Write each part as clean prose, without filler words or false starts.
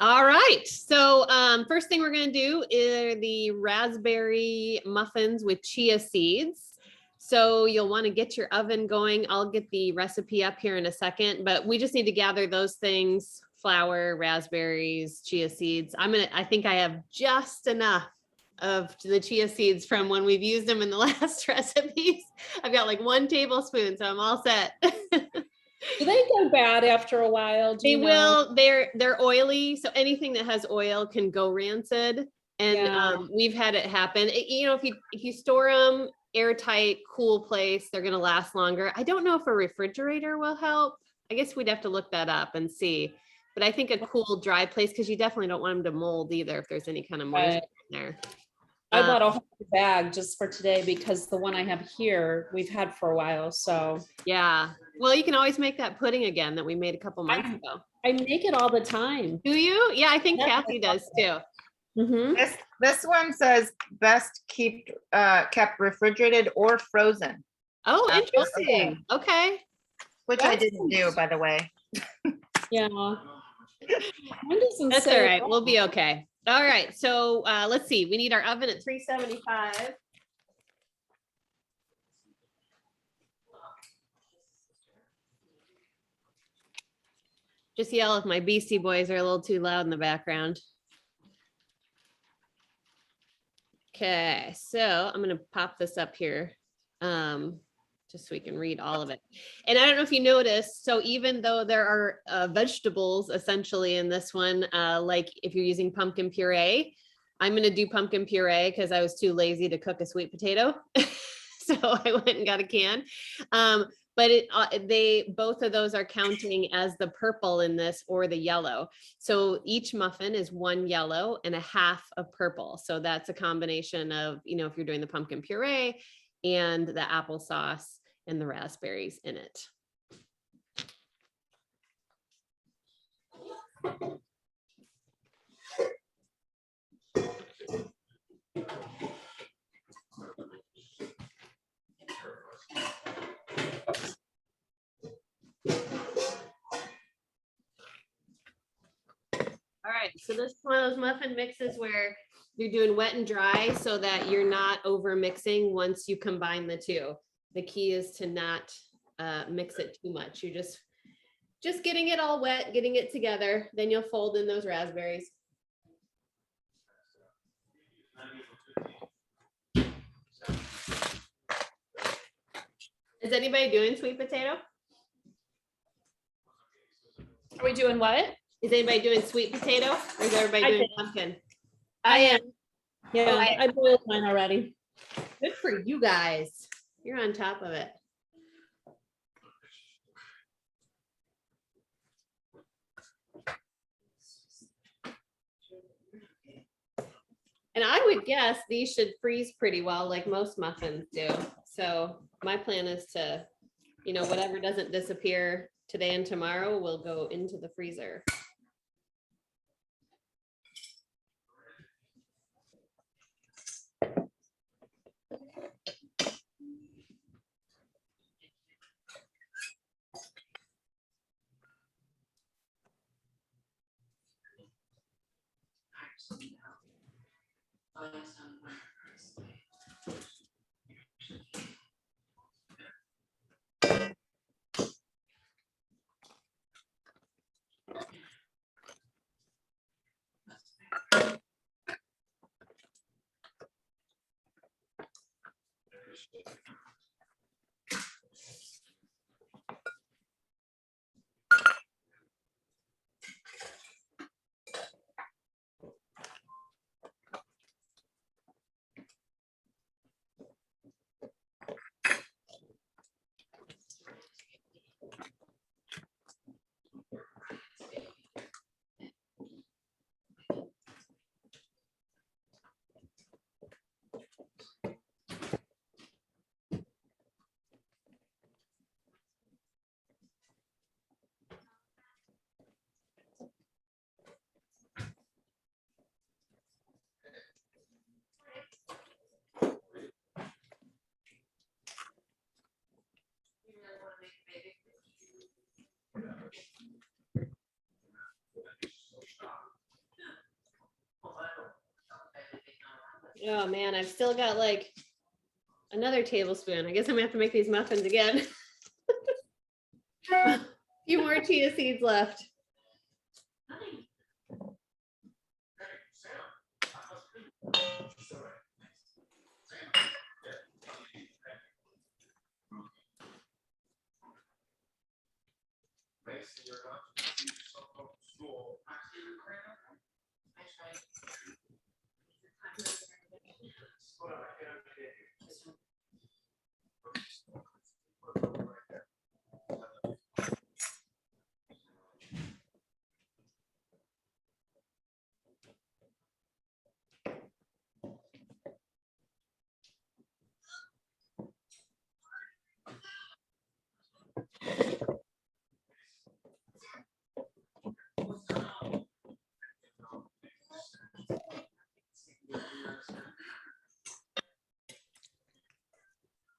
All right. So first thing we're going to do is the raspberry muffins with chia seeds. So you'll want to get your oven going. I'll get the recipe up here in a second, but we just need to gather those things: flour, raspberries, chia seeds. I think I have just enough of the chia seeds from when we've used them in the last recipes. I've got like 1 tablespoon, so I'm all set. Do they go bad after a while? They will. They're oily, so anything that has oil can go rancid. And we've had it happen. If you store them airtight, cool place, they're going to last longer. I don't know if a refrigerator will help. I guess we'd have to look that up and see. But I think a cool, dry place, because you definitely don't want them to mold either if there's any kind of moisture in there. I bought a whole bag just for today because the one I have here we've had for a while. So yeah, well, you can always make that pudding again that we made a couple months ago. I make it all the time. Do you? Yeah, I think Kathy does too. This one says best kept refrigerated or frozen. Oh, interesting. Okay. Which I didn't do, by the way. Yeah. That's all right. We'll be okay. All right. So let's see. We need our oven at 375. Just yell if my Beastie Boys are a little too loud in the background. Okay, so I'm going to pop this up here just so we can read all of it. And I don't know if you noticed, so even though there are vegetables essentially in this one, like if you're using pumpkin puree, I'm going to do pumpkin puree because I was too lazy to cook a sweet potato. So I went and got a can. But both of those are counting as the purple in this or the yellow. So each muffin is 1 yellow and a half of purple. So that's a combination of, if you're doing the pumpkin puree and the applesauce and the raspberries in it. All right, so this is one of those muffin mixes where you're doing wet and dry so that you're not over mixing once you combine the two. The key is to not mix it too much. You're just getting it all wet, getting it together. Then you'll fold in those raspberries. Is anybody doing sweet potato? Are we doing what? Is anybody doing sweet potato or is everybody doing pumpkin? I am. Yeah, I boiled mine already. Good for you guys. You're on top of it. And I would guess these should freeze pretty well, like most muffins do. So my plan is to, whatever doesn't disappear today and tomorrow will go into the freezer. Oh man, I've still got like another tablespoon. I guess I'm gonna have to make these muffins again. A few more chia seeds left.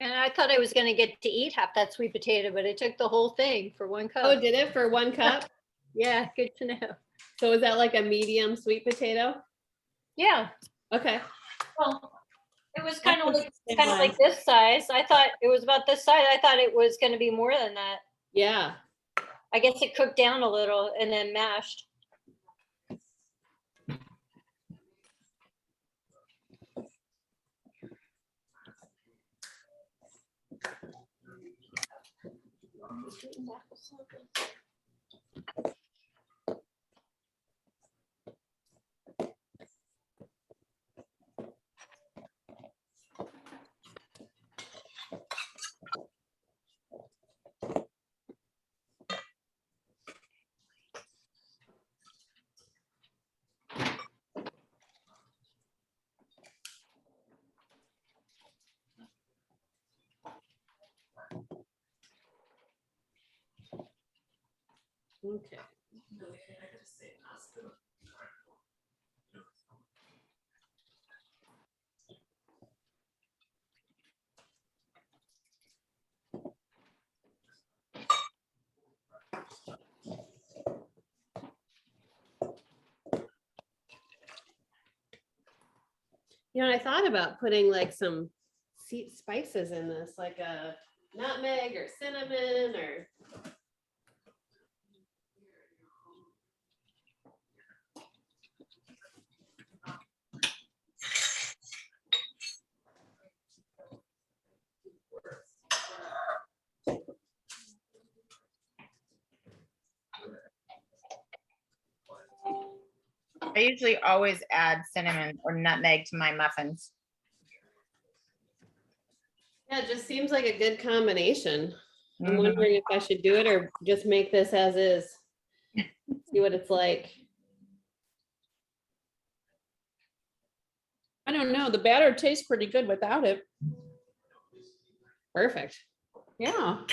And I thought I was gonna get to eat half that sweet potato, but it took the whole thing for one Oh, cup. did it for 1 cup? Yeah, good to know. So is that like a medium sweet potato? Yeah, Okay. well, it was That's kind of the like, same kind of one. like this size. I thought it was about this size. I thought it was gonna be more than that. Yeah. I guess it cooked down a little and then mashed. Okay. You know, I thought about putting like some spices in this, like a nutmeg or cinnamon or. I usually always add cinnamon or nutmeg to my muffins. Yeah, it just seems like a good combination. I'm Mhm. wondering if I should do it or just make this as is. See what it's like. I don't know. The batter tastes pretty good without it. Perfect. Yeah.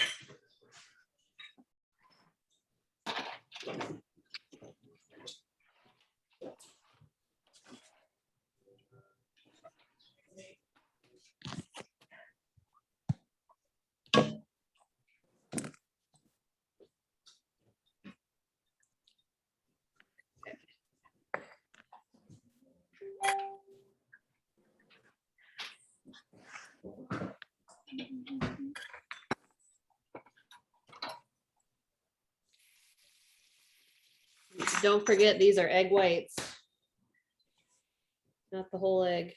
Don't forget, these are egg whites. Not the whole egg.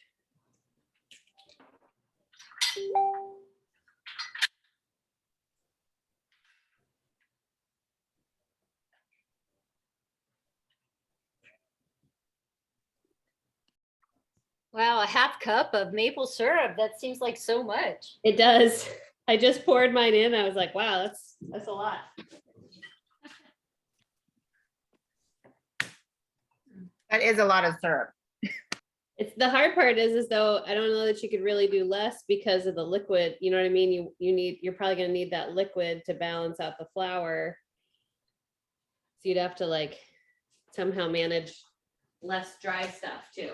Wow, a half cup of maple syrup. That seems like so much. It does. I just poured mine in. I was like, wow, that's a lot. That is a lot of syrup. It's the hard part is though, I don't know that you could really do less because of the liquid. You know what I mean? You're probably gonna need that liquid to balance out the flour. So you'd have to like somehow manage less dry stuff too.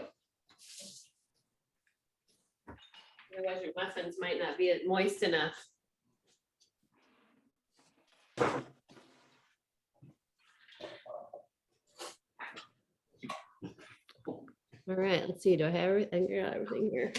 Otherwise your muffins might not be moist enough. All right, let's see. Do I have everything? Got everything here.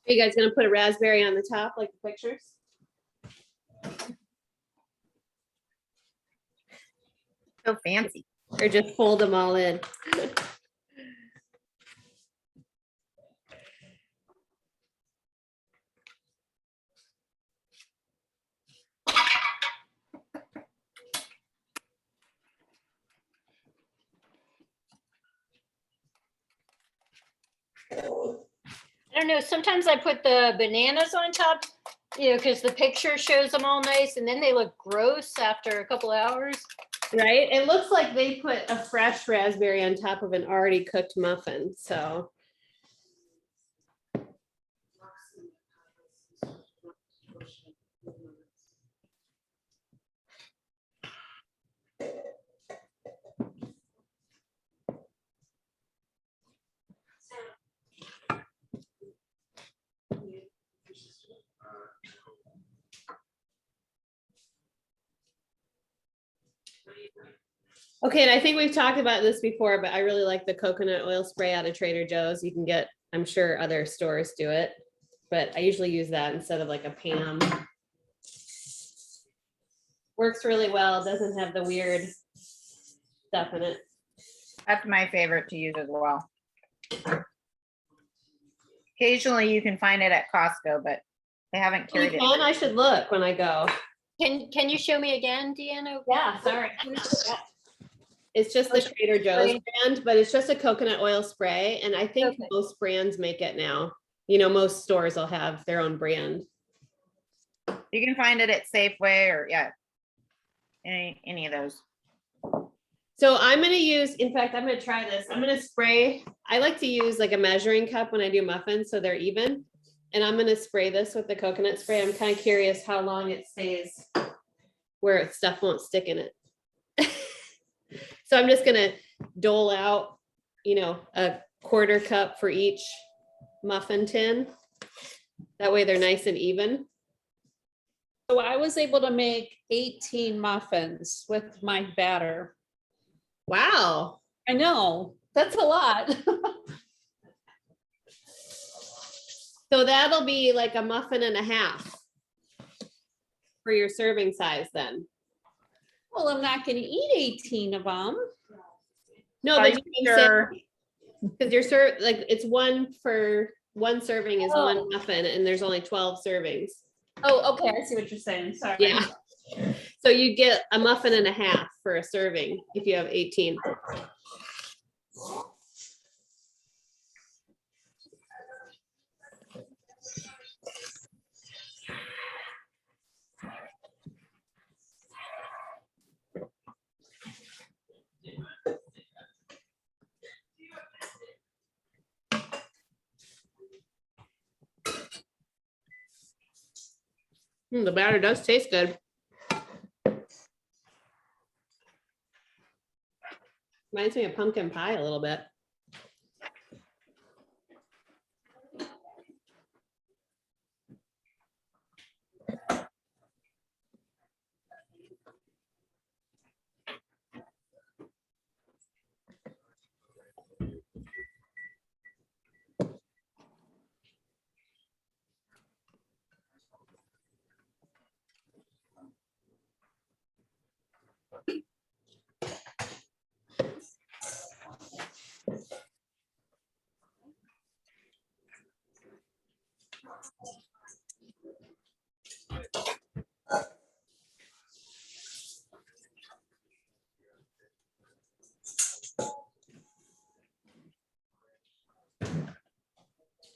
Are you guys gonna put a raspberry on the top like the pictures? So fancy. Or just fold them all in? I don't know, sometimes I put the bananas on top, because the picture shows them all nice and then they look gross after a couple hours. Right? It looks like they put a fresh raspberry on top of an already cooked muffin, so. Okay, and I think we've talked about this before, but I really like the coconut oil spray out of Trader Joe's. You can get, I'm sure other stores do it, but I usually use that instead of like a Pam. Works really well, doesn't have the weird stuff in it. That's my favorite to use as well. Occasionally you can find it at Costco, but they haven't You carried it. can, I should look when I go. Can you show me again, Deanna? Yeah, sorry. It's just the Trader Joe's brand, but it's just a coconut oil spray. And I think Okay. most brands make it now. You know, most stores will have their own brand. You can find it at Safeway or any of those. So I'm gonna use, in fact, I'm gonna try this. I'm gonna spray. I like to use like a measuring cup when I do muffins so they're even. And I'm gonna spray this with the coconut spray. I'm kind of curious how long it stays where stuff won't stick in it. So I'm just gonna dole out, a quarter cup for each muffin tin. That way they're nice and even. So I was able to make 18 muffins with my batter. Wow. I know, that's a lot. So that'll be like a muffin and a half for your serving size then. Well, I'm not gonna eat 18 of them. No, Are but you you can sure? because like it's one serving is one muffin and there's only 12 servings. Oh, okay, I see what you're saying, sorry. Yeah. So you get a muffin and a half for a serving if you have 18. The batter does taste good. Reminds me of pumpkin pie a little bit.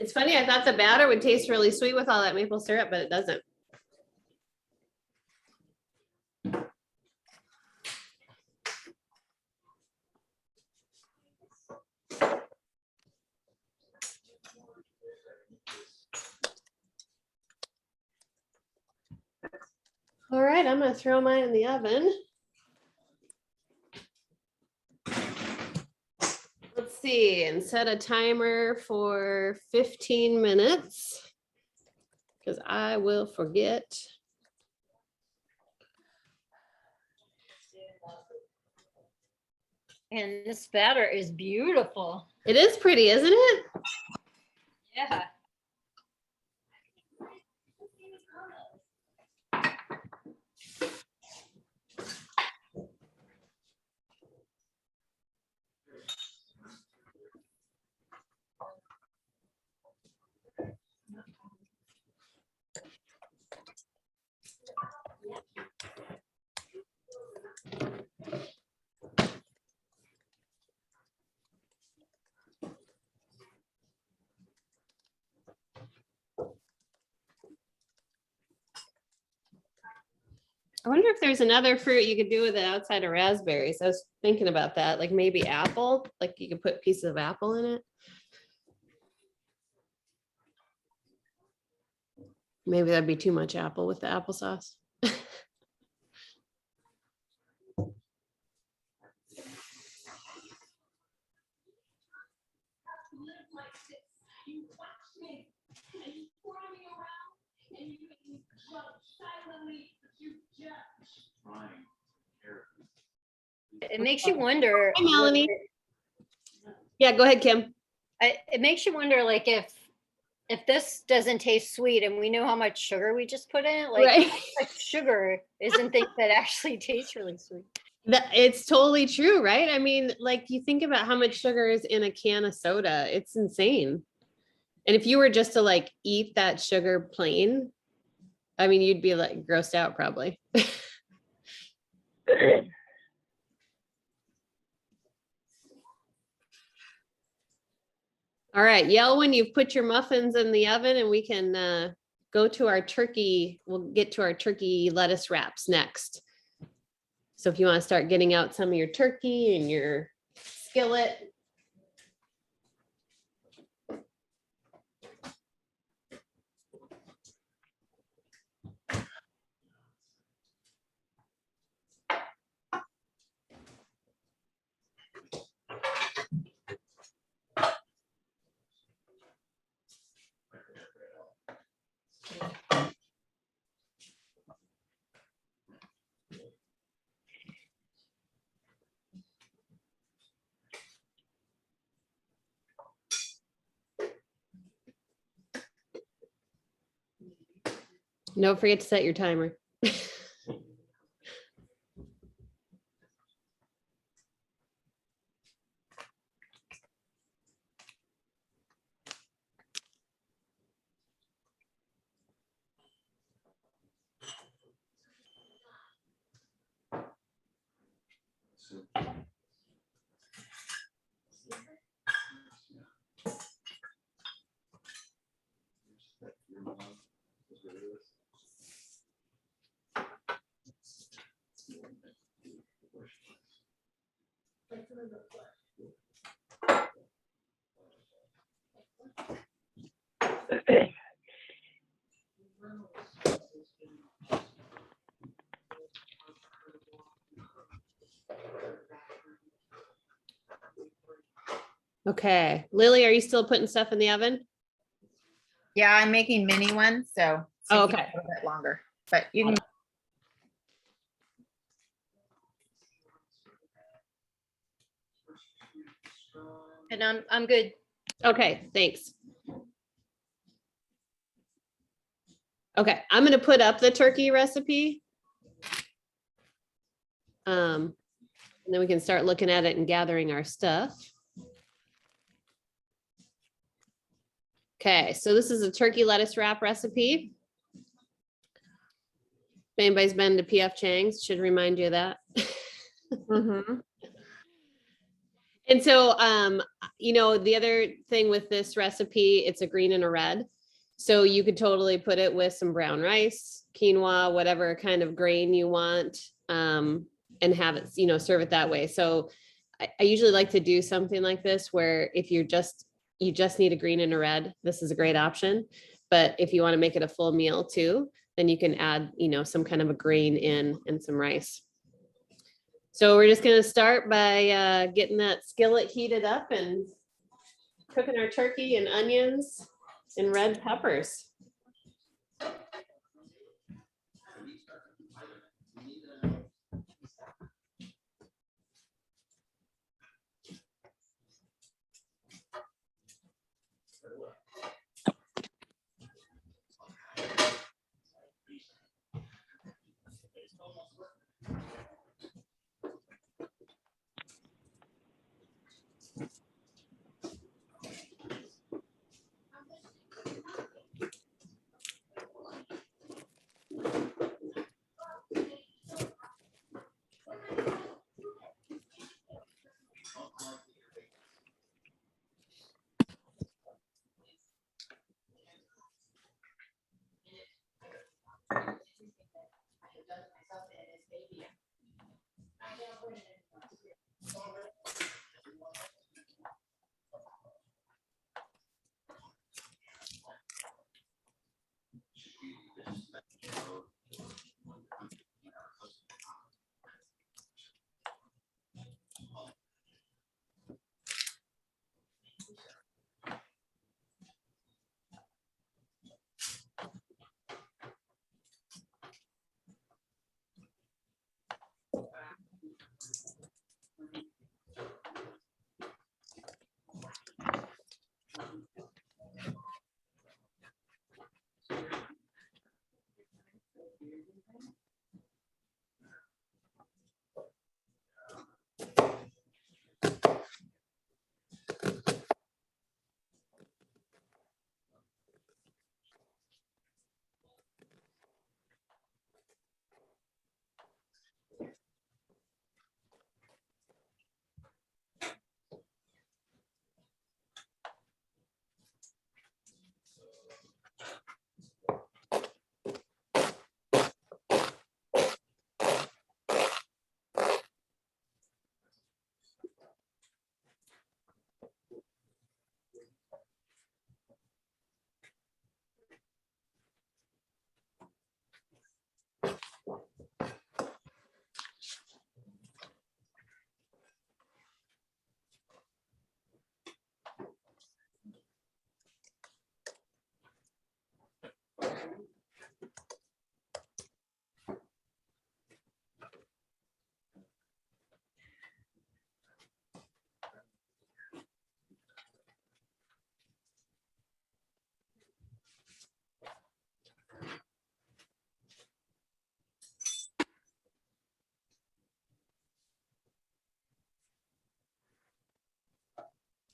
It's funny, I thought the batter would taste really sweet with all that maple syrup, but it doesn't. All right, I'm gonna throw mine in the oven. Let's see, and set a timer for 15 minutes. Because I will forget. And this batter is beautiful. It is pretty, isn't it? Yeah. I wonder if there's another fruit you could do with it outside of raspberries. I was thinking about that, like maybe apple, like you could put pieces of apple in it. Maybe that'd be too much apple with the applesauce. It makes you wonder. Hi, Melanie. Yeah, go ahead, Kim. It makes you wonder, like, if this doesn't taste sweet and we know how much sugar we just put in it, like Right. how much sugar isn't things that actually taste really sweet. It's totally true, right? I mean, like you think about how much sugar is in a can of soda, it's insane. And if you were just to like eat that sugar plain, I mean, you'd be like grossed out probably. All right, yell when you've put your muffins in the oven and we can go to our turkey. We'll get to our turkey lettuce wraps next. So if you want to start getting out some of your turkey and your skillet. Don't forget to set your timer. Okay, Lily, are you still putting stuff in the oven? Yeah, I'm making mini ones, so. it's Oh, taking okay. A little bit longer, but you can. And I'm good. Okay, thanks. Okay, I'm gonna put up the turkey recipe. And then we can start looking at it and gathering our stuff. Okay, so this is a turkey lettuce wrap recipe. If anybody's been to PF Chang's, should remind you of that. Mhm. And so, the other thing with this recipe, it's a green and a red. So you could totally put it with some brown rice, quinoa, whatever kind of grain you want, and have it, serve it that way. So I usually like to do something like this where if you just need a green and a red, this is a great option. But if you want to make it a full meal too, then you can add, some kind of a grain in and some rice. So we're just gonna start by getting that skillet heated up and cooking our turkey and onions and red peppers.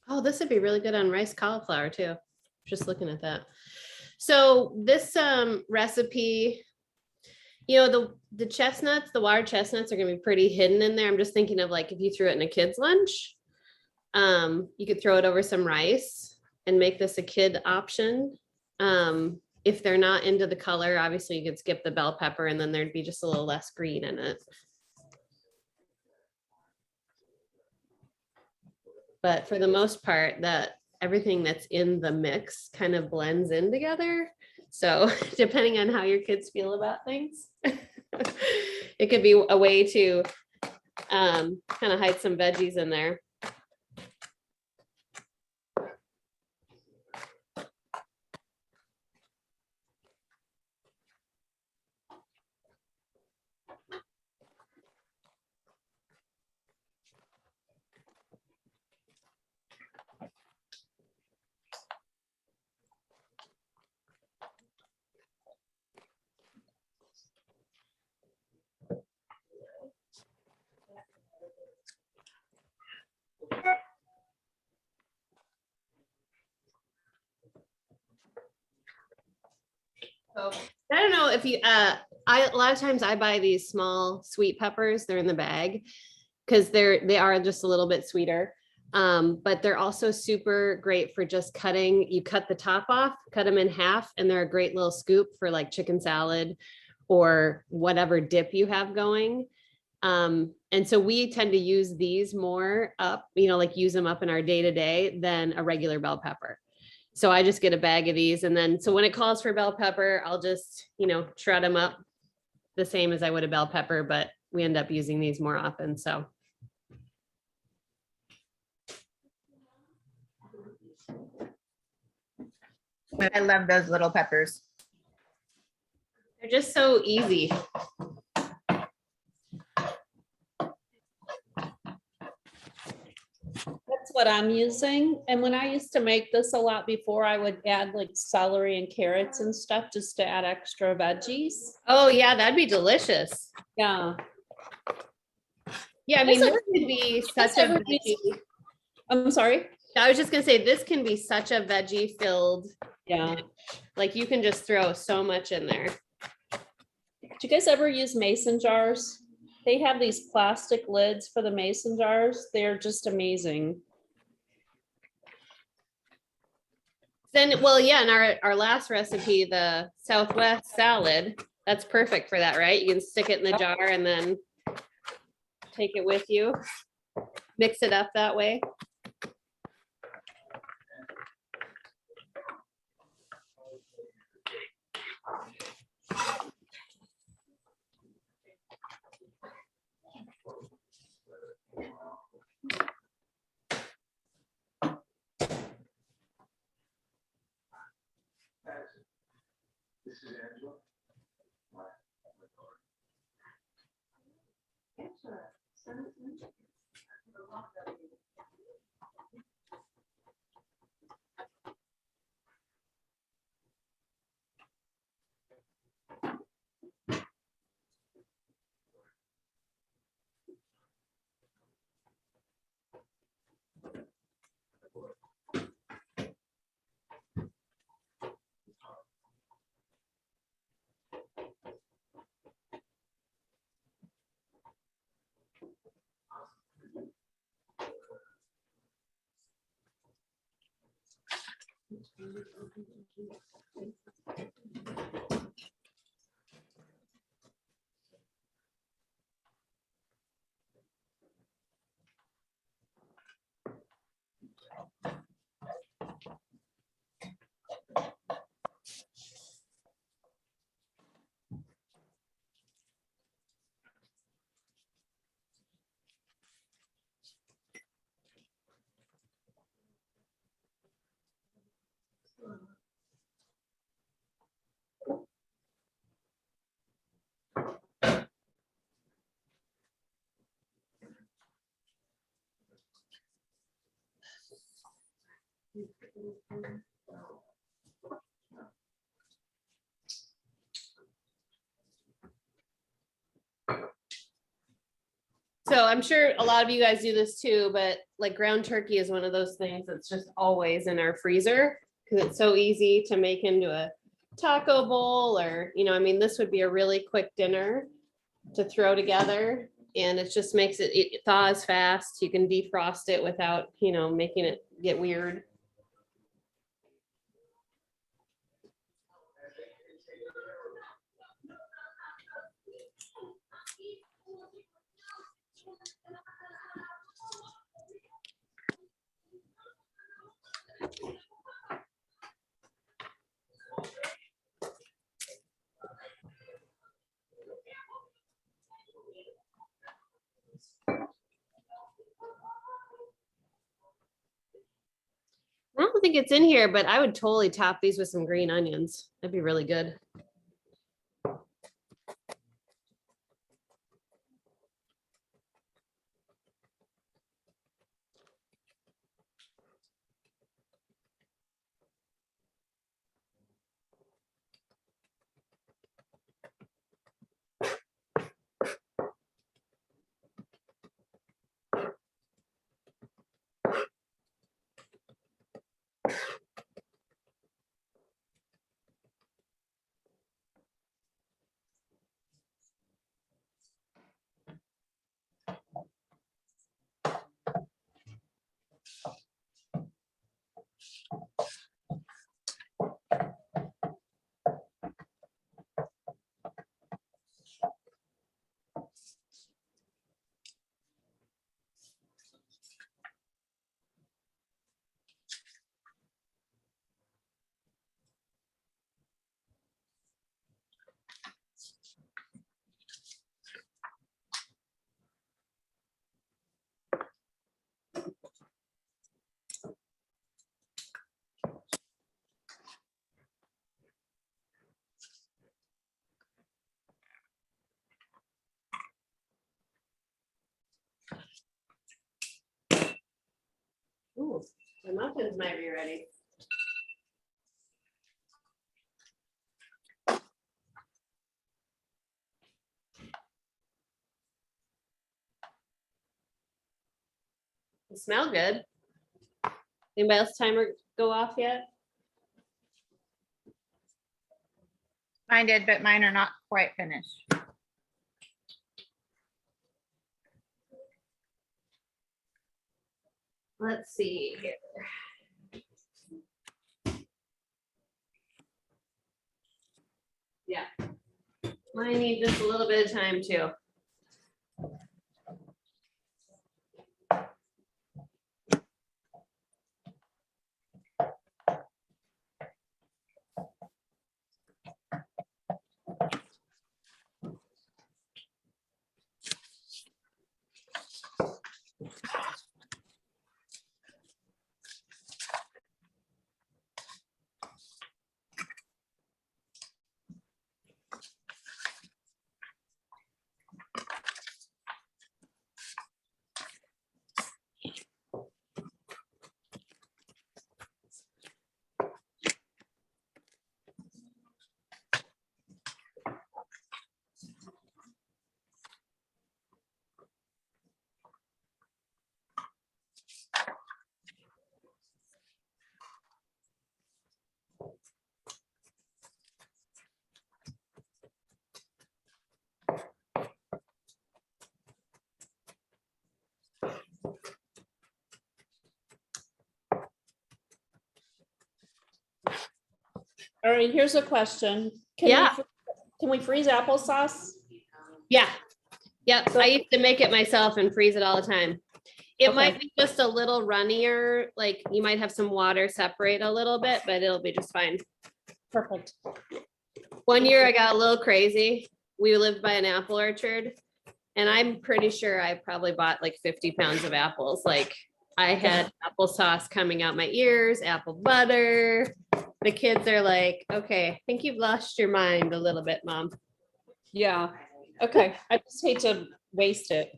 Oh, this would be really good on rice cauliflower too. Just looking at that. So this recipe, the chestnuts, the wild chestnuts are gonna be pretty hidden in there. I'm just thinking of like if you threw it in a kid's lunch, you could throw it over some rice and make this a kid option. If they're not into the color, obviously you could skip the bell pepper and then there'd be just a little less green in it. But for the most part, everything that's in the mix kind of blends in together. So depending on how your kids feel about things, it could be a way to kind of hide some veggies in there. So I don't know if you, a lot of times I buy these small sweet peppers. They're in the bag because they are just a little bit sweeter. But they're also super great for just cutting. You cut the top off, cut them in half, and they're a great little scoop for like chicken salad or whatever dip you have going. And so we tend to use these more up, like use them up in our day to day than a regular bell pepper. So I just get a bag of these. And then, so when it calls for bell pepper, I'll just, shred them up the same as I would a bell pepper, but we end up using these more often. So. I love those little peppers. They're just so easy. That's what I'm using. And when I used to make this a lot before, I would add like celery and carrots and stuff just to add extra veggies. Oh yeah, that'd be delicious. Yeah. Yeah, I mean, this could be such a veggie. I'm sorry. I was just gonna say, this can be such a veggie filled. Yeah. Like you can just throw so much in there. Do you guys ever use mason jars? They have these plastic lids for the mason jars. They're just amazing. Then, well, yeah, and our last recipe, the Southwest salad, that's perfect for that, right? You can stick it in the jar and then take it with you. Mix it up that way. So I'm sure a lot of you guys do this too, but like ground turkey is one of those things that's just always in our freezer because it's so easy to make into a taco bowl or, I mean, this would be a really quick dinner to throw together and it just makes it thaws fast. You can defrost it without, making it get weird. I don't think it's in here, but I would totally top these with some green onions. That'd be really good. The muffins might be ready. They smell good. Anybody else timer go off yet? Mine did, but mine are not quite finished. Let's see here. Yeah. Mine need just a little bit of time too. All right, here's a question. Yeah. Can we freeze applesauce? Yeah. Yep. I used to make it myself and freeze it all the time. It Okay. might be just a little runnier, like you might have some water separate a little bit, but it'll be just fine. Perfect. One year I got a little crazy. We lived by an apple orchard and I'm pretty sure I probably bought like 50 pounds of apples. Like I had applesauce coming out my ears, apple butter. The kids are like, okay, I think you've lost your mind a little bit, Mom. Yeah. Okay. I just hate to waste it.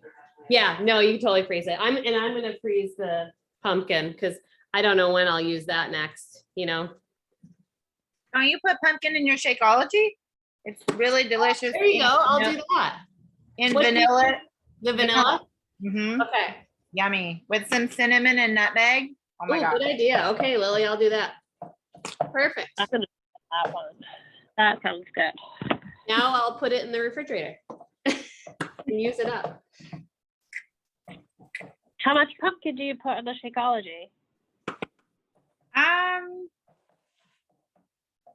Yeah, no, you can totally freeze it. I'm gonna freeze the pumpkin because I don't know when I'll use that next, you know? Oh, you put pumpkin in your Shakeology? It's really delicious. There you go. I'll do that. In What do you- vanilla. The vanilla? Mm-hmm. Okay. Yummy. With some cinnamon and nutmeg. Oh my Ooh, God. good idea. Okay, Lily, I'll do that. Perfect. I'm gonna do that one. That sounds good. Now I'll put it in the refrigerator and use it up. How much pumpkin do you put in the Shakeology?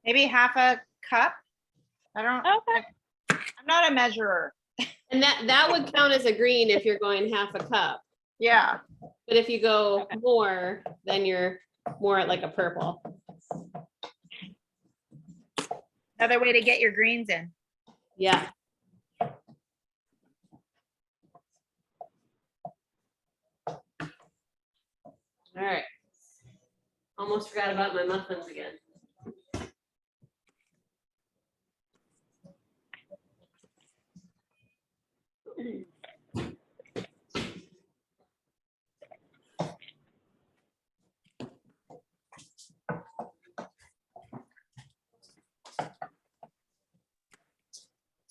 Maybe half a cup. I don't, Okay. I'm not a measurer. And that would count as a green if you're going half a cup. Yeah. But if you go more, then you're more at like a purple. Another way to get your greens in. Yeah. All right. Almost forgot about my muffins again.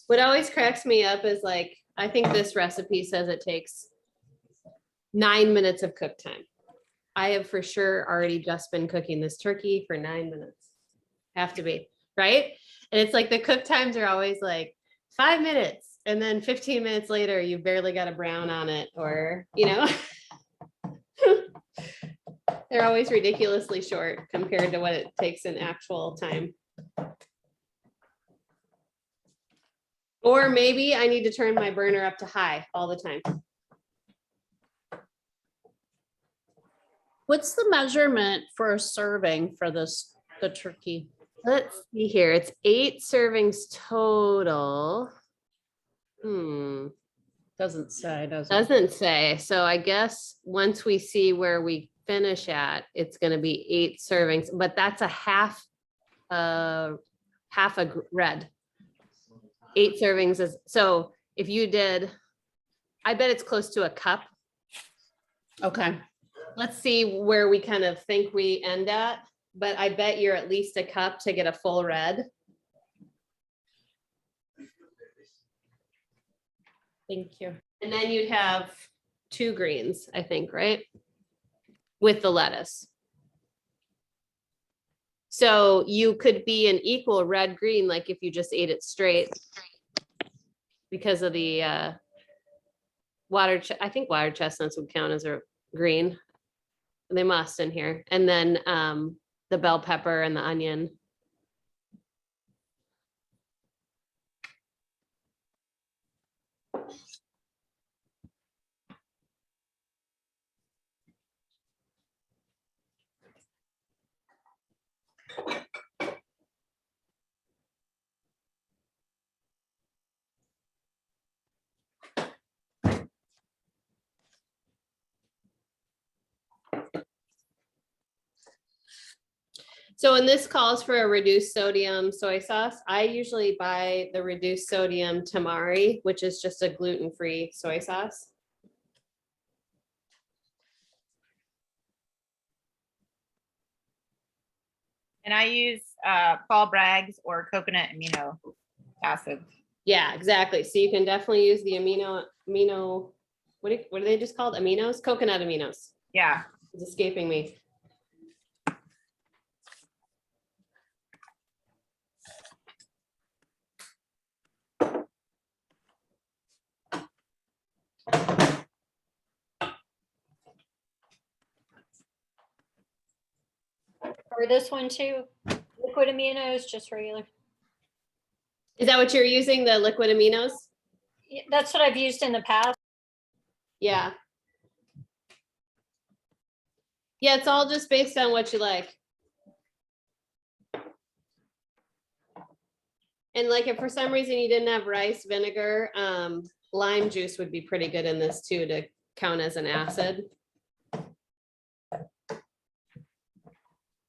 What always cracks me up is like, I think this recipe says it takes 9 minutes of cook time. I have for sure already just been cooking this turkey for 9 minutes. Have to be, right? And it's like the cook times are always like 5 minutes. And then 15 minutes later, you barely got a brown on it or, you know, they're always ridiculously short compared to what it takes in actual time. Or maybe I need to turn my burner up to high all the time. What's the measurement for a serving for this, the turkey? Let's see here. It's 8 servings total. Doesn't say, does it? Doesn't say. So I guess once we see where we finish at, it's going to be 8 servings, but that's a half a red. 8 servings is, so if you did, I bet it's close to a cup. Okay. let's see where we kind of think we end at, but I bet you're at least a cup to get a full red. Thank you. And then you'd have 2 greens, I think, right? With the lettuce. So you could be an equal red green, like if you just ate it straight. Because of the I think water chestnuts would count as a green. They must in here. And then the bell pepper and the onion. So, and this calls for a reduced sodium soy sauce. I usually buy the reduced sodium tamari, which is just a gluten-free soy sauce. And I use Paul Bragg's or coconut amino acid. Yeah, exactly. So you can definitely use the what are they just called? Aminos? Coconut aminos. Yeah. It's escaping me. Or this one too, liquid aminos, just regular. Is that what you're using, the liquid aminos? Yeah, that's what I've used in the past. Yeah. Yeah, it's all just based on what you like. And like if for some reason you didn't have rice vinegar, lime juice would be pretty good in this too to count as an acid.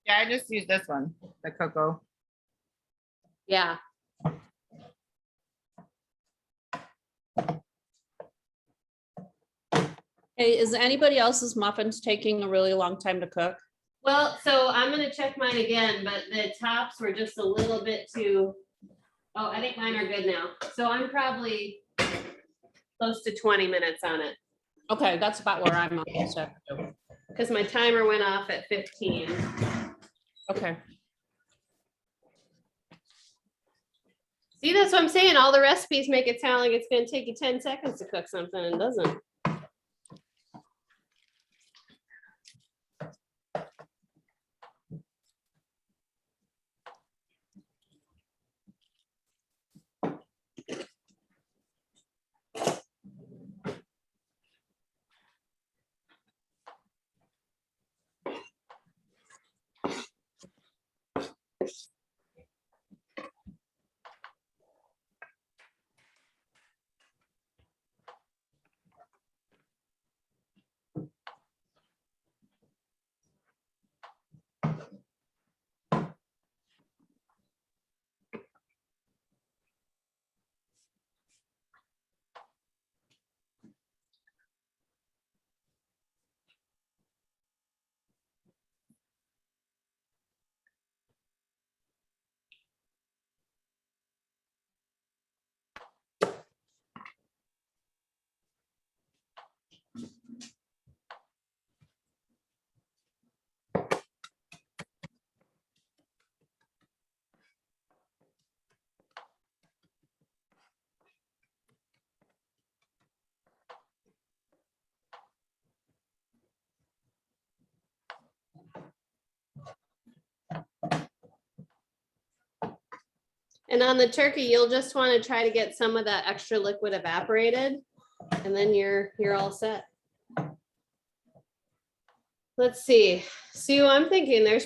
Yeah, I just use this one, the cocoa. Yeah. Hey, is anybody else's muffins taking a really long time to cook? Well, so I'm gonna check mine again, but the tops were just a little bit too. Oh, I think mine are good now. So I'm probably close to 20 minutes on it Okay, that's about where I'm almost at. too. because my timer went off at 15. Okay. See, that's what I'm saying. All the recipes make it sound like it's gonna take you 10 seconds to cook something and it doesn't. And on the turkey, you'll just want to try to get some of that extra liquid evaporated, and then you're all set. Let's see. Sue, I'm thinking there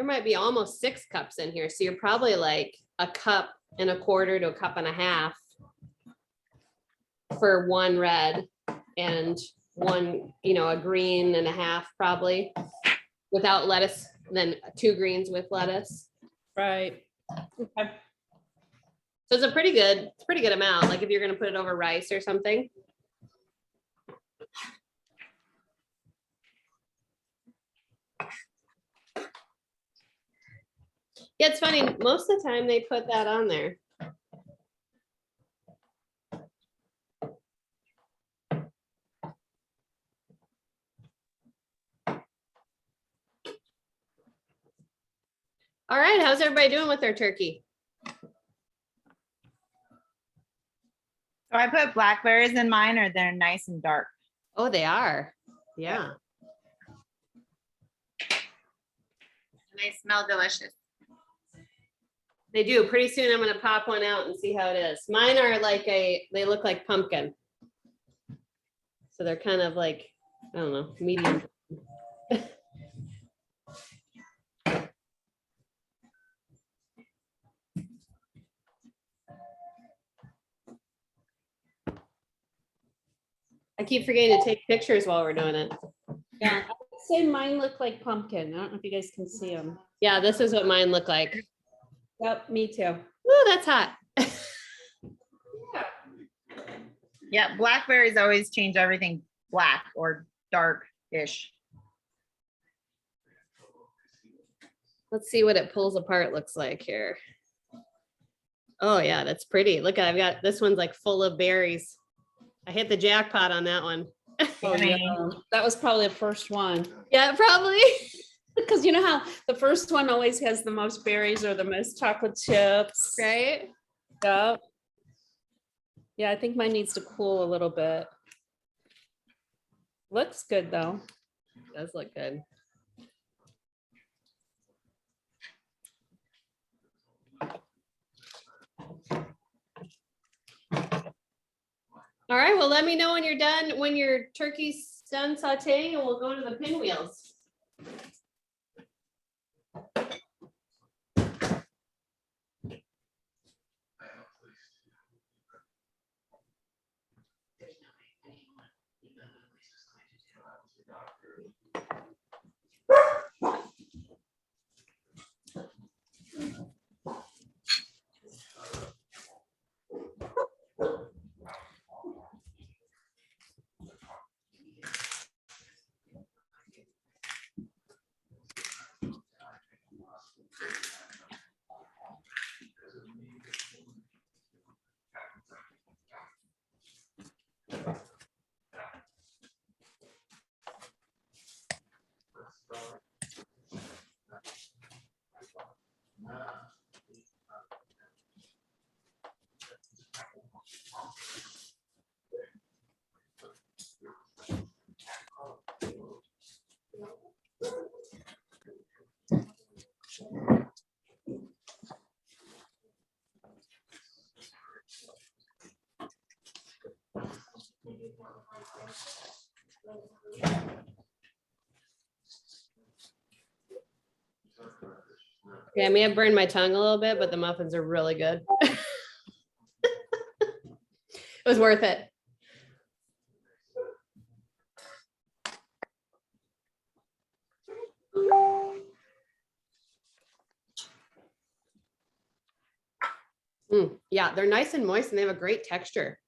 might be almost 6 cups in here. So you're probably like a cup and a quarter to a cup and a half for one red and one, a green and a half probably without lettuce, then 2 greens with lettuce. Right. Okay. So it's a pretty good amount. Like if you're going to put it over rice or something. Yeah, it's funny. Most of the time they put that on there. All right, how's everybody doing with their turkey? So I put blackberries in mine, or they're nice and dark. Oh, they are. Yeah. And they smell delicious. They do. Pretty soon I'm gonna pop one out and see how it is. Mine are like they look like pumpkin. So they're kind of like, I don't know, medium. I keep forgetting to take pictures while we're doing it. Yeah, I would say mine look like pumpkin. I don't know if you guys can see them. Yeah, this is what mine look like. Yep, me too. Ooh, that's hot. Yeah, blackberries always change everything black or dark-ish. Let's see what it pulls apart looks like here. Oh yeah, that's pretty. Look, I've got, this one's like full of berries. I hit the jackpot on that one. Oh, Yummy. yeah. That was probably the first one. Yeah, probably. Because you know how the first one always has the most berries or the most chocolate chips. Right? Yep. Yeah, I think mine needs to cool a little bit. Looks good though. Does look good. All right, well, let me know when you're done, when your turkey's done sauteing, and we'll go to the pinwheels. Okay, I may have burned my tongue a little bit, but the muffins are really good. It was worth it. Yeah, they're nice and moist and they have a great texture.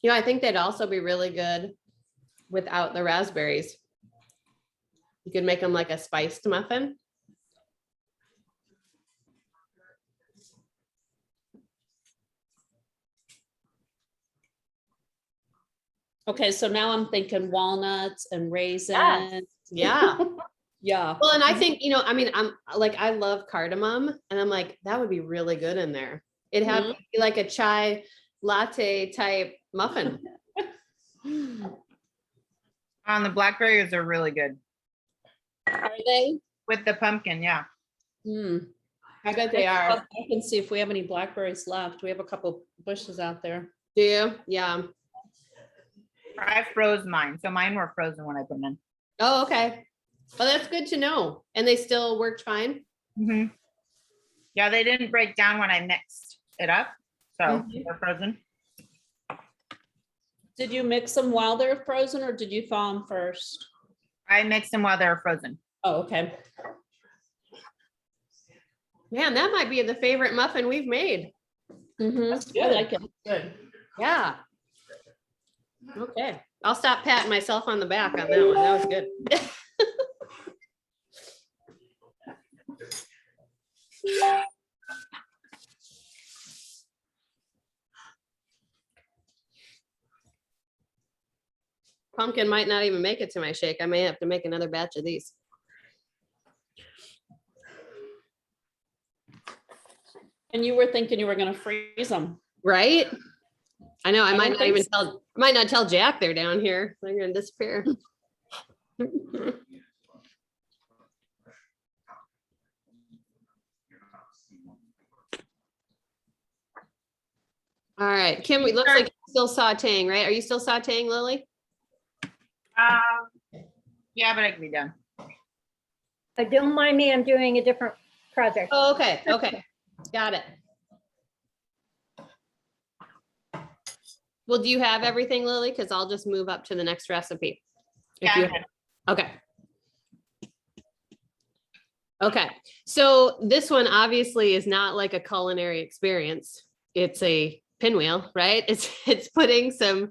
You know, I think they'd also be really good without the raspberries. You could make them like a spiced muffin. Okay, so now I'm thinking walnuts and raisins. Yeah. Yeah. Well, and I think, you know, I mean, I'm like, I love cardamom and I'm like, that would be really good in there. It'd have to be like a chai latte type muffin. The blackberries are really good Are they? with the pumpkin. Yeah. I bet they are. I can see if we have any blackberries left. We have a couple bushes out there. Do you? Yeah. I froze mine. So mine were frozen when I put them in. Oh, okay. Well, that's good to know. And they still worked fine. Yeah, they didn't break down when I mixed it up. So Mhm. they're frozen. Did you mix them while they're frozen or did you thaw them first? I mix them while they're frozen. Oh, okay. Man, that might be the favorite muffin we've made. I like it. Good. Yeah. Okay. I'll stop patting myself on the back on that one. That was good. Pumpkin might not even make it to my shake. I may have to make another batch of these. And you were thinking you were gonna freeze them. Right? I know I I might don't not even think tell Jack they're down here. They're gonna disappear. All right, Kim, it looks like you're still sauteing, right? Are you still sauteing, Lily? Yeah, but I can be done. Don't mind me, I'm doing a different project. Oh, okay, okay. Got it. Well, do you have everything, Lily? Because I'll just move up to the next recipe. If Yeah, you I'm good. Okay. Okay, so this one obviously is not like a culinary experience. It's a pinwheel, right? It's putting some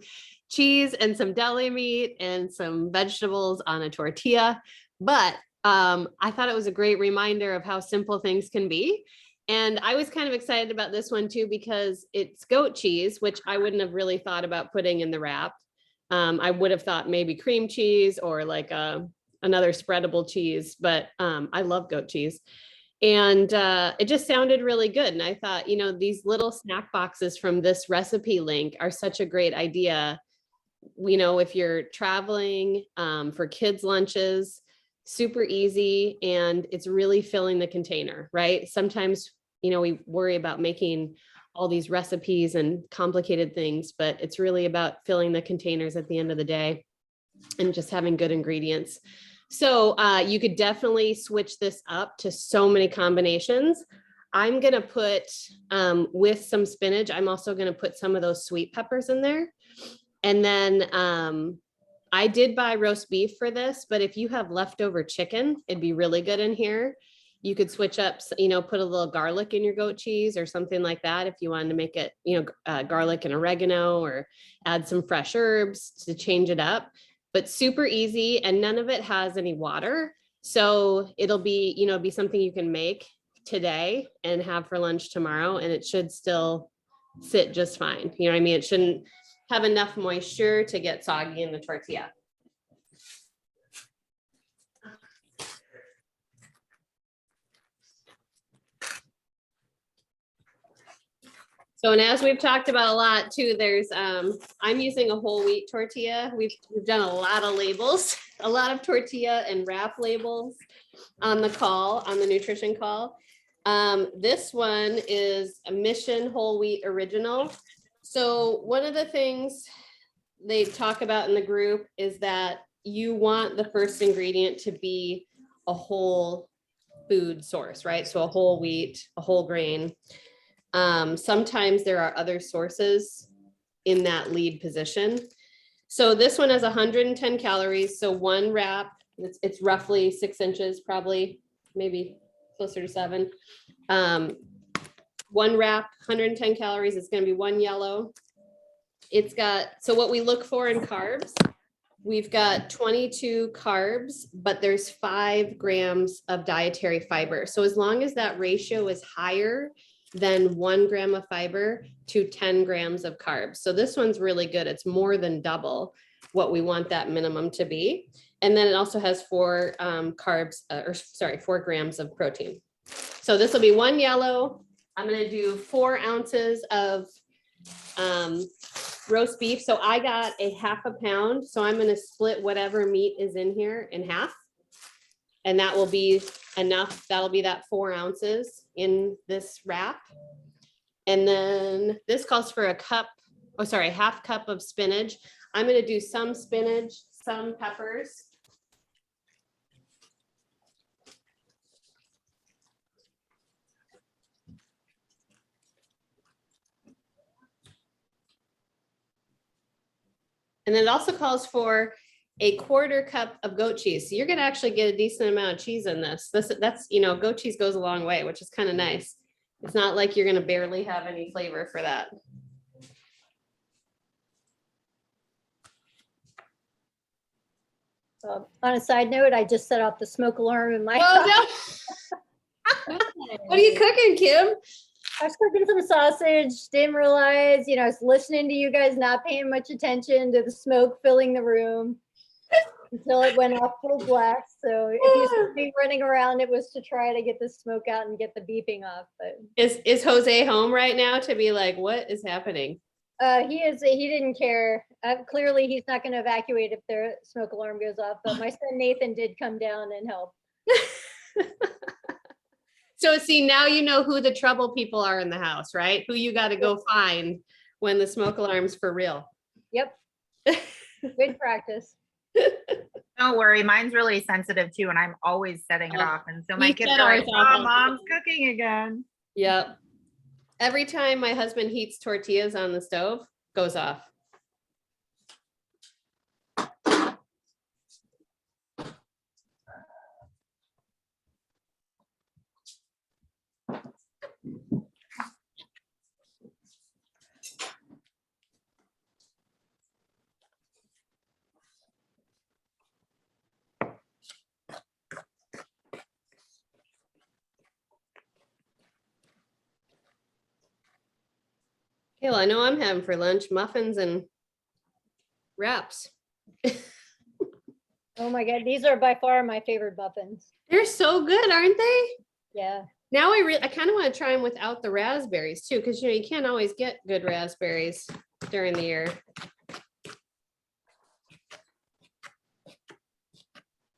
cheese and some deli meat and some vegetables on a tortilla. But I thought it was a great reminder of how simple things can be. And I was kind of excited about this one too, because it's goat cheese, which I wouldn't have really thought about putting in the wrap. I would have thought maybe cream cheese or like another spreadable cheese, but I love goat cheese. And it just sounded really good. And I thought, you know, these little snack boxes from this recipe link are such a great idea. You know, if you're traveling for kids' lunches, super easy, and it's really filling the container, right? Sometimes, you know, we worry about making all these recipes and complicated things, but it's really about filling the containers at the end of the day and just having good ingredients. So you could definitely switch this up to so many combinations. I'm gonna put with some spinach, I'm also gonna put some of those sweet peppers in there. And then I did buy roast beef for this, but if you have leftover chicken, it'd be really good in here. You could switch up, you know, put a little garlic in your goat cheese or something like that if you wanted to make it, you know, garlic and oregano, or add some fresh herbs to change it up. But super easy, and none of it has any water. So it'll be, you know, be something you can make today and have for lunch tomorrow, and it should still sit just fine. You know what I mean? It shouldn't have enough moisture to get soggy in the tortilla. So, and as we've talked about a lot too, there's, I'm using a whole wheat tortilla. We've done a lot of labels, a lot of tortilla and wrap labels on the call, on the nutrition call. This one is a Mission Whole Wheat Original. So one of the things they talk about in the group is that you want the first ingredient to be a whole food source, right? So a whole wheat, a whole grain. Sometimes there are other sources in that lead position. So this one has 110 calories. So one wrap, it's roughly 6 inches, probably maybe closer to 7. One wrap, 110 calories. It's going to be one yellow. It's got, so what we look for in carbs, we've got 22 carbs, but there's 5 grams of dietary fiber. So as long as that ratio is higher than 1 gram of fiber to 10 grams of carbs. So this one's really good. It's more than double what we want that minimum to be. And then it also has 4 4 grams of protein. So this will be one yellow. I'm going to do 4 ounces of roast beef. So I got a half a pound. So I'm going to split whatever meat is in here in half. And that will be enough. That'll be that 4 ounces in this wrap. And then this calls for a half cup of spinach. I'm going to do some spinach, some peppers. And then it also calls for a 1/4 cup of goat cheese. So you're gonna actually get a decent amount of cheese in this. That's, goat cheese goes a long way, which is kind of nice. It's not like you're gonna barely have any flavor for that. On a side note, I just set off the smoke alarm in my Oh, house. no. What are you cooking, Kim? I was cooking some sausage, didn't realize, I was listening to you guys, not paying much attention to the smoke filling the room until it went off full blast. So if you see me running around, it was to try to get the smoke out and get the beeping off. But Is Jose home right now to be like, what is happening? he didn't care. Clearly, he's not going to evacuate if their smoke alarm goes off. But my son Nathan did come down and help. So see, now you know who the trouble people are in the house, right? Who you got to go find when the smoke alarm's for real. Yep. Good practice. Don't worry, mine's really sensitive too, and I'm always setting it Oh, off. And so my we kids set are like, ours off "Oh, all the mom's cooking again." Yep. Every time my husband heats tortillas on the stove, goes off. Okay, well, I know I'm having for lunch muffins and wraps. Oh my God, these are by far my favorite muffins. They're so good, aren't they? Yeah. Now I kind of want to try them without the raspberries too, because you can't always get good raspberries during the year.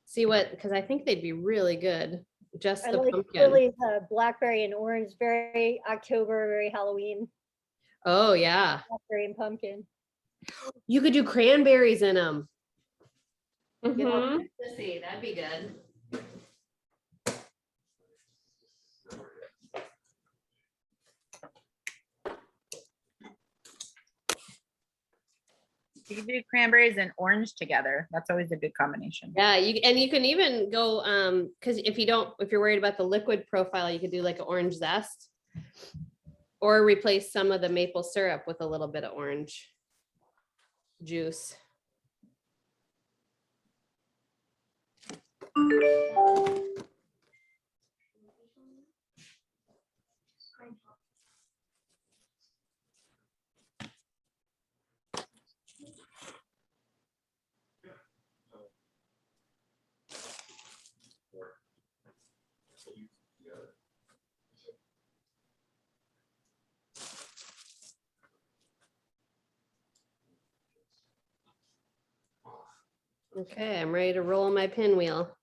See what, because I think they'd be really good. Just I the like pumpkin. Lily's blackberry and orange, very October, very Halloween. Oh yeah. Blackberry and pumpkin. You could do cranberries in them. Mhm. Let's see, that'd be good. You can do cranberries and orange together. That's always a good combination. Yeah, you can even go because if you're worried about the liquid profile, you could do like an orange zest or replace some of the maple syrup with a little bit of orange juice. Okay, I'm ready to roll my pinwheel.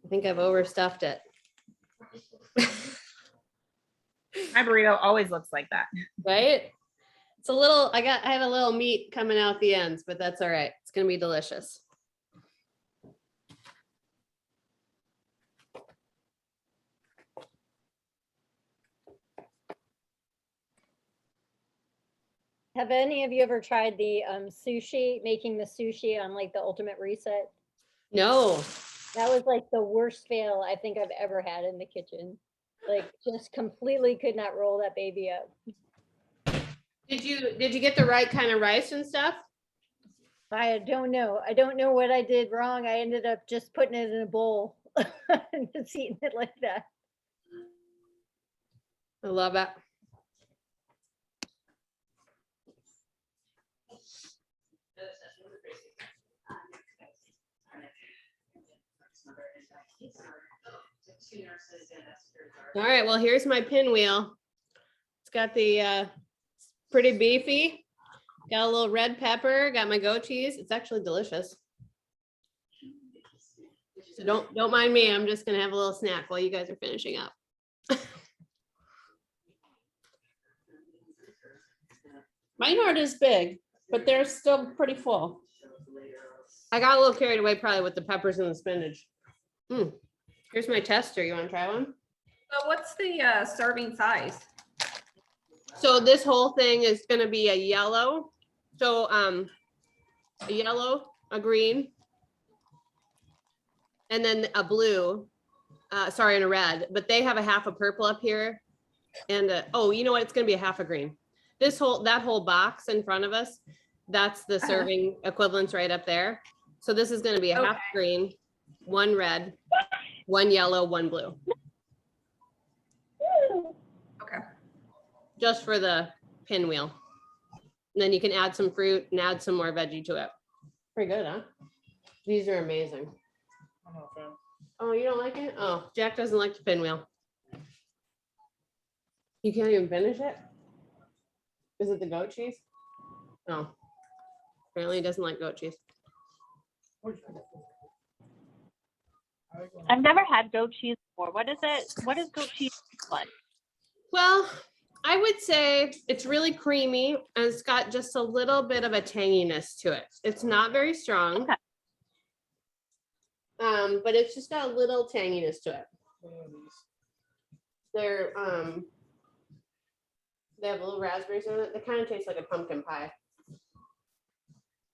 I think I've overstuffed it. My burrito always looks like that. Right? It's a little, I have a little meat coming out the ends, but that's all right. It's gonna be delicious. Have any of you ever tried the sushi, making the sushi on like the Ultimate Reset? No, That was like the worst fail I think I've ever had in the kitchen. Like just completely could not roll that baby up. did you get the right kind of rice and stuff? I don't know. I don't know what I did wrong. I ended up just putting it in a bowl and just eating it like that. I love it. All right, well, here's my pinwheel. It's got the pretty beefy, got a little red pepper, got my goat cheese. It's actually delicious. So don't mind me. I'm just gonna have a little snack while you guys are finishing up. Mine aren't as big, but they're still pretty full. I got a little carried away probably with the peppers and the spinach. Here's my tester. You want to try one? So what's the serving size? So this whole thing is going to be a yellow. So a yellow, a green, and then a blue, sorry, and a red, but they have a half a purple up here. And oh, you know what? It's gonna be a half a green. That whole box in front of us, that's the serving equivalents right up there. So this is gonna be a half Okay. green, one red, one yellow, one blue. Okay. Just for the pinwheel. And then you can add some fruit and add some more veggie to it. Pretty good, huh? These are amazing. Oh, you don't like it? Oh, Jack doesn't like the pinwheel. You can't even finish it? Is it the goat cheese? Oh, apparently he doesn't like goat cheese. I've never had goat cheese before. What is it? What is goat cheese like? Well, I would say it's really creamy and it's got just a little bit of a tanginess to it. It's not very strong. Okay. But it's just got a little tanginess to it. They have little raspberries in it. They kind of taste like a pumpkin pie.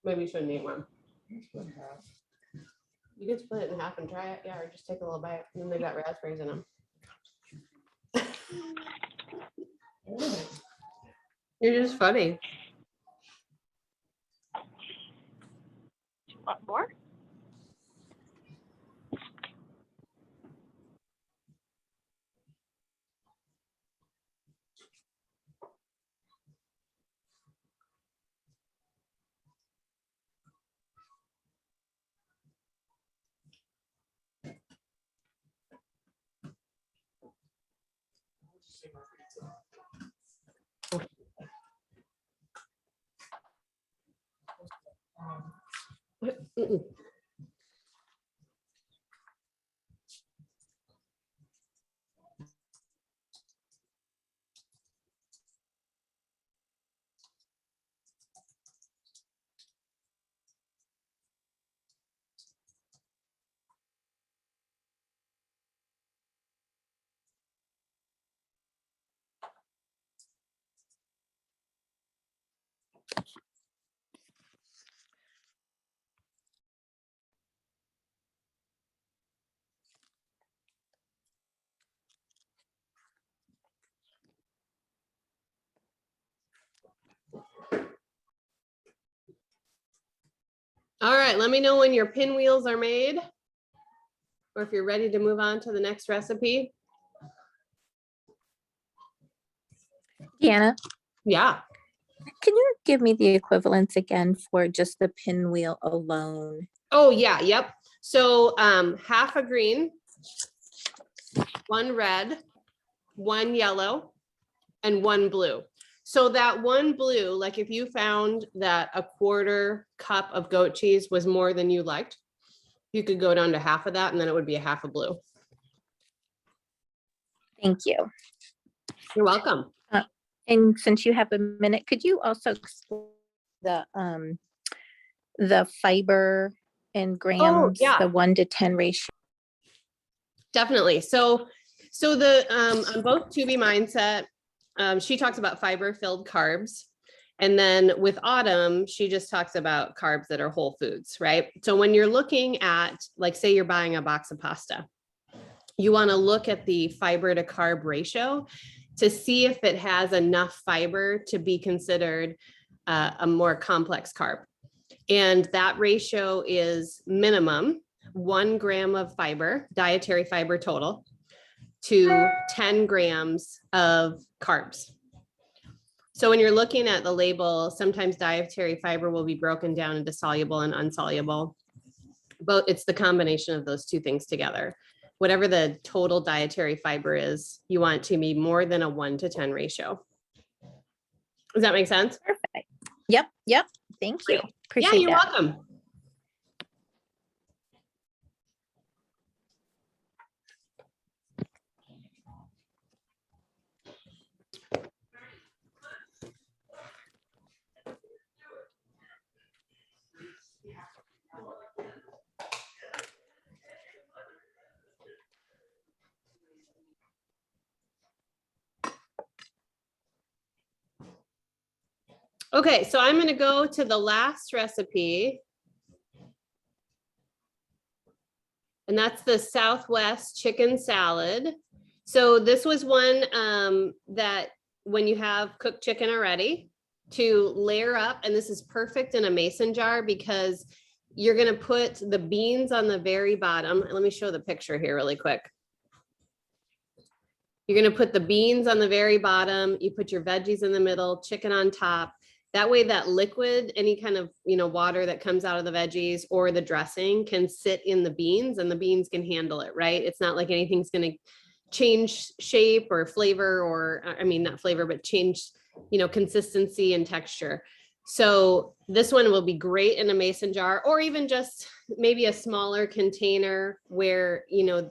Maybe you shouldn't eat one. You can split it in half and try it. Yeah, or just take a little bite. And then they got raspberries in them. You're just funny. Do you want more? Mm-mm. All right, let me know when your pinwheels are made or if you're ready to move on to the next recipe. Deanna, Yeah. can you give me the equivalents again for just the pinwheel alone? Oh, yeah. Yep. So half a green, one red, one yellow, and one blue. So that one blue, like if you found that a quarter cup of goat cheese was more than you liked, you could go down to half of that and then it would be a half a blue. Thank you. You're welcome. And since you have a minute, could you also explain the fiber in grams, yeah. the 1 to 10 ratio? Definitely. So the on both To Be Mindset, she talks about fiber filled carbs. And then with Autumn, she just talks about carbs that are whole foods, right? So when you're looking at, like, say you're buying a box of pasta, you want to look at the fiber to carb ratio to see if it has enough fiber to be considered a more complex carb. And that ratio is minimum 1 gram of fiber, dietary fiber total, to 10 grams of carbs. So when you're looking at the label, sometimes dietary fiber will be broken down into soluble and insoluble, but it's the combination of those two things together. Whatever the total dietary fiber is, you want to be more than a 1 to 10 ratio. Does that make sense? Perfect. Yep. Thank you. Appreciate Yeah, you're that. welcome. Okay, so I'm gonna go to the last recipe. And that's the Southwest chicken salad. So this was one that when you have cooked chicken already, to layer up, and this is perfect in a mason jar because you're gonna put the beans on the very bottom. Let me show the picture here really quick. You're gonna put the beans on the very bottom, you put your veggies in the middle, chicken on top. That way that liquid, any kind of, water that comes out of the veggies or the dressing can sit in the beans and the beans can handle it, right? It's not like anything's gonna change shape or flavor or, I mean, not flavor, but change, consistency and texture. So this one will be great in a mason jar or even just maybe a smaller container where,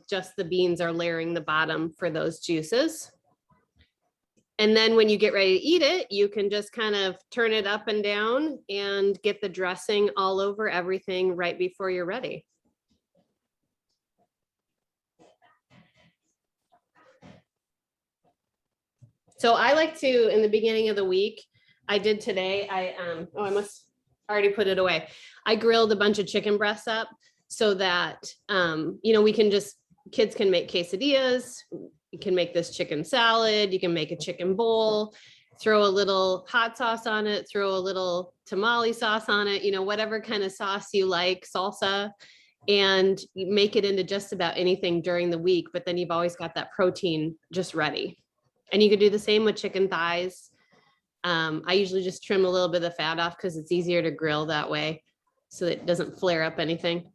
just the beans are layering the bottom for those juices. And then when you get ready to eat it, you can just kind of turn it up and down and get the dressing all over everything right before you're ready. So I like to, in the beginning of the week, I did today, I must already put it away. I grilled a bunch of chicken breasts up so that, we can kids can make quesadillas. You can make this chicken salad. You can make a chicken bowl, throw a little hot sauce on it, throw a little tamale sauce on it, whatever kind of sauce you like, salsa, and you make it into just about anything during the week. But then you've always got that protein just ready. And you could do the same with chicken thighs. I usually just trim a little bit of the fat off because it's easier to grill that way so that it doesn't flare up anything.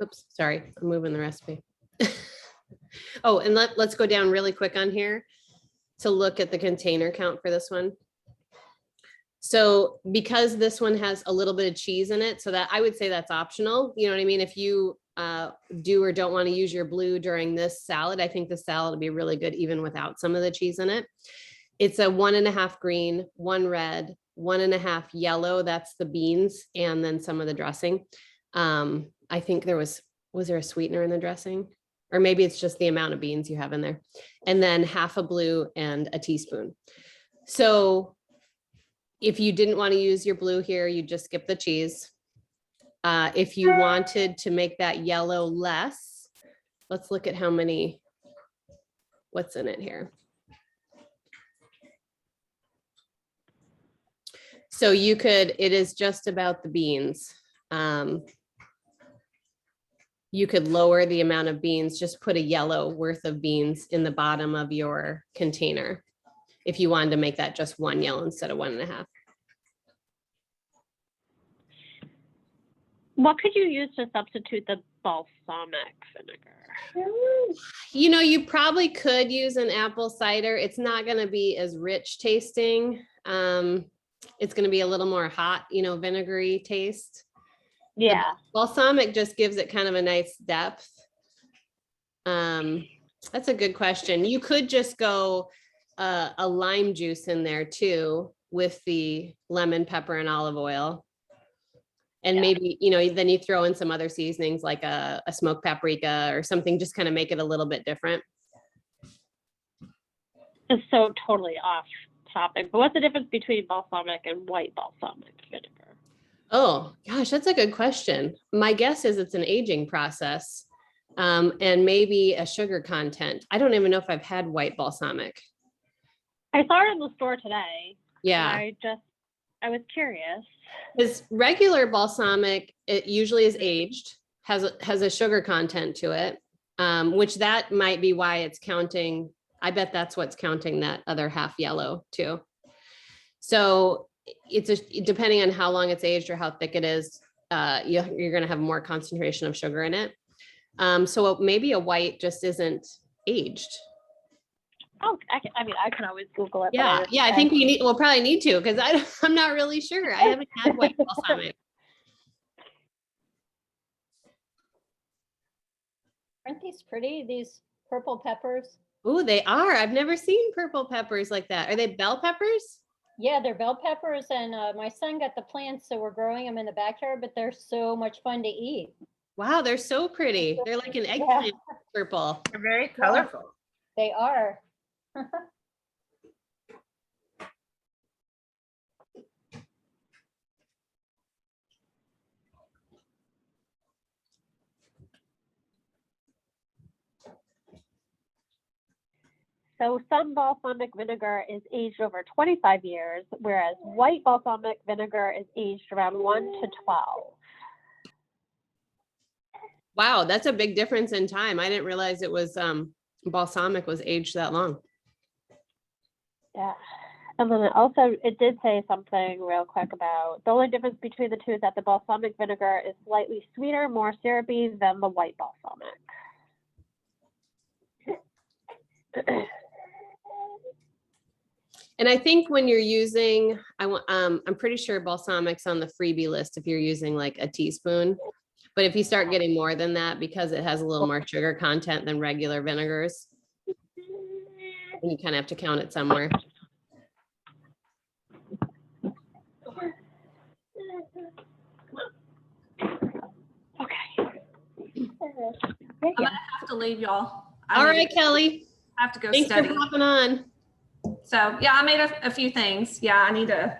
Oops, sorry, I'm moving the recipe. Oh, and let's go down really quick on here to look at the container count for this one. So because this one has a little bit of cheese in it, so that I would say that's optional. You know what I mean? If you do or don't want to use your blue during this salad, I think the salad would be really good even without some of the cheese in it. It's a 1.5 green, 1 red, 1.5 yellow. That's the beans and then some of the dressing. I think was there a sweetener in the dressing? Or maybe it's just the amount of beans you have in there. And then half a blue and a teaspoon. So if you didn't want to use your blue here, you just skip the cheese. If you wanted to make that yellow less, let's look at what's in it here. So it is just about the beans. You could lower the amount of beans, just put a yellow worth of beans in the bottom of your container if you wanted to make that just 1 yellow instead of 1.5. What could you use to substitute the balsamic vinegar? You probably could use an apple cider. It's not going to be as rich tasting. It's going to be a little more hot, vinegary taste. Yeah. Balsamic just gives it kind of a nice depth. That's a good question. You could just go a lime juice in there too with the lemon, pepper, and olive oil. And maybe, then you throw in some other seasonings like a smoked paprika or something, just kind of make it a little bit different. It's so totally off topic, but what's the difference between balsamic and white balsamic vinegar? Oh, gosh, that's a good question. My guess is it's an aging process and maybe a sugar content. I don't even know if I've had white balsamic. I saw it in the store today. Yeah. I was curious. Because regular balsamic, it usually is aged, has a sugar content to it, which that might be why it's counting. I bet that's what's counting that other half yellow too. So depending on how long it's aged or how thick it is, you're going to have more concentration of sugar in it. So maybe a white just isn't aged. Oh, I can always Google it. but Yeah, just- yeah, I think we'll probably need to, because I'm not really sure. I haven't had white balsamic. Aren't these pretty? These purple peppers? Oh, they are. I've never seen purple peppers like that. Are they bell peppers? Yeah, they're bell peppers, and my son got the plants, so we're growing them in the backyard, but they're so much fun to eat. Wow, they're so pretty. They're like an Yeah, eggplant purple. They're very colorful. they are. So some balsamic vinegar is aged over 25 years, whereas white balsamic vinegar is aged around 1 to 12. Wow, that's a big difference in time. I didn't realize it was balsamic was aged that long. Yeah. And then it did say something real quick about the only difference between the two is that the balsamic vinegar is slightly sweeter, more syrupy than the white balsamic. And I think when you're using, I'm pretty sure balsamic's on the freebie list if you're using like a teaspoon. But if you start getting more than that, because it has a little more sugar content than regular vinegars, then you kind of have to count it somewhere. Okay. I'm gonna have to leave y'all. All right, Kelly. I have to go Thanks study. for hopping on. So yeah, I made a few things. Yeah, I need to.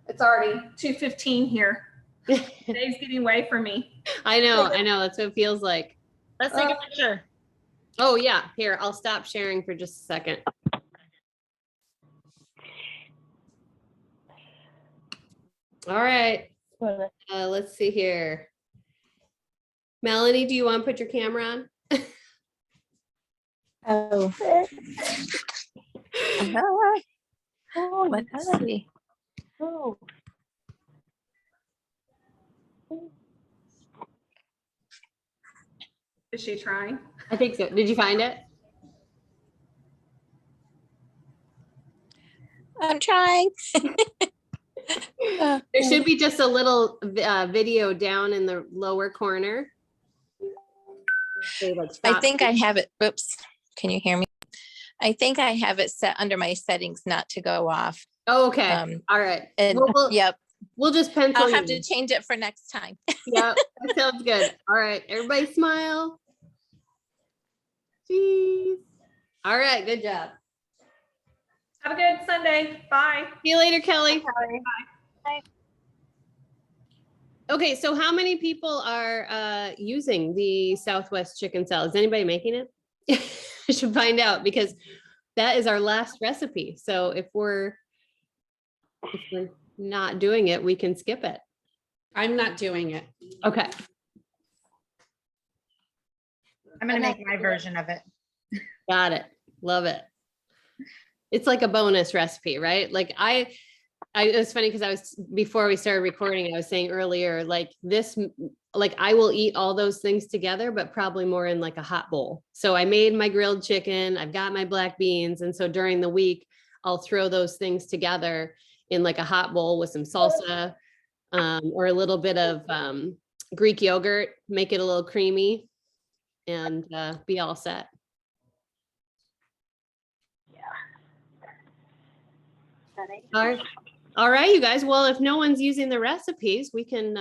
It's already 2:15 here. Today's getting away from me. I know. That's what it feels like. Let's take a picture. Oh yeah, here, I'll stop sharing for just a second. All right, let's see here. Melanie, do you want to put your camera on? Oh. Let's see. Oh. Is she trying? I think so. Did you find it? I'm trying. There should be just a little video down in the lower corner. Say, like, I stop. think I have it. Oops. Can you hear me? I think I have it set under my settings not to go off. Oh, okay. All right. And yep. We'll just pencil. I'll have you to change it for next time. Yep, that sounds good. All right, everybody smile. Jeez. All right, good job. Have a good Sunday. Bye. See you later, Kelly. Bye. Okay, so how many people are using the Southwest chicken salad? Is anybody making it? I should find out, because that is our last recipe. So if we're not doing it, we can skip it. I'm not doing it. Okay. I'm gonna make my version of it. Got it. Love it. It's like a bonus recipe, right? Like it was funny because before we started recording, I was saying earlier, like I will eat all those things together, but probably more in like a hot bowl. So I made my grilled chicken, I've got my black beans. And so during the week, I'll throw those things together in like a hot bowl with some salsa, or a little bit of Greek yogurt, make it a little creamy, and be all set. All right, you guys. Well, if no one's using the recipes, we can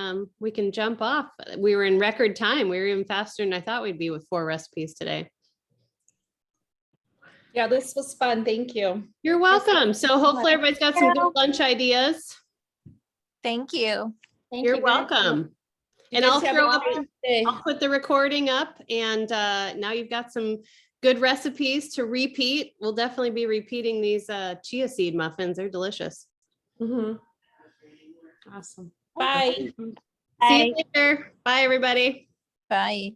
jump off. We were in record time. We were even faster than I thought we'd be with 4 recipes today. Yeah, this was fun. Thank you. You're welcome. So hopefully everybody's got some good lunch ideas. Thank you. You're welcome. And I'll put the recording up, and now you've got some good recipes to repeat. We'll definitely be repeating these chia seed muffins. They're delicious. Awesome. Bye. See you later. Bye, everybody. Bye.